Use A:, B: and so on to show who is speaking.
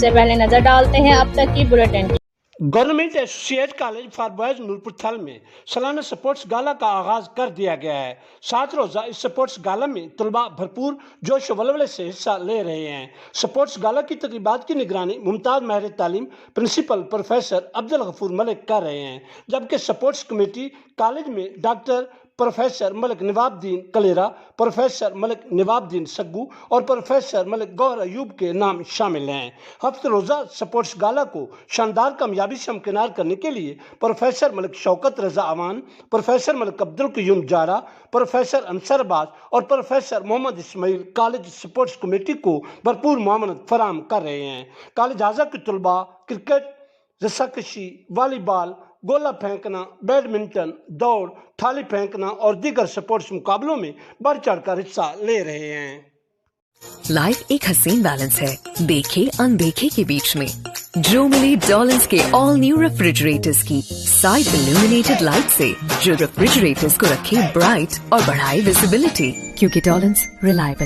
A: सबसे पहले नजर डालते हैं अब तक की बुलेटिन की।
B: Government associate college for boys Noorpur Thal में सालाना स्पोर्ट्स गाला का आगाज कर दिया गया है। 7 रोजा इस स्पोर्ट्स गाला में तलबा भरपूर जोश वलवले से हिस्सा ले रहे हैं। स्पोर्ट्स गाला की तकरीबात की निगरानी मुमताज माहिर तालीम प्रिंसिपल प्रोफेसर अब्दुल गफूर मलिक कर रहे हैं, जबकि स्पोर्ट्स कमेटी कॉलेज में doctor professor Malik Nawabuddin Kalera, professor Malik Nawabuddin Saggu और प्रोफेसर मलिक गौहर अयूब के नाम शामिल हैं। हफ्ते रोजा स्पोर्ट्स गाला को शानदार कामयाबी से हमकिनार करने के लिए professor Malik Shaukat Raza Awan, professor Malik Abdul Qayyum Jara, professor Ansar Abbas और professor Mohammad Ismail college sports committee को भरपूर मामनत फराम कर रहे हैं। कॉलेज आज़ा के तलबा क्रिकेट, रस्साकशी, वॉलीबॉल, गोला फेंकना, बैडमिंटन, दौड़, थाली फेंकना और दीगर स्पोर्ट्स मुकाबलों में बढ़ चढ़कर हिस्सा ले रहे हैं।
C: लाइफ एक हसीन बैलेंस है, देखे अनदेखे के बीच में। जो मिली डॉलन्स के ऑल न्यू रेफ्रिजरेटर्स की साइड इल्यूमिनेटेड लाइट से, जो रेफ्रिजरेटर्स को रखे ब्राइट और बढ़ाए विजिबिलिटी, क्योंकि डॉलन्स रिलायबल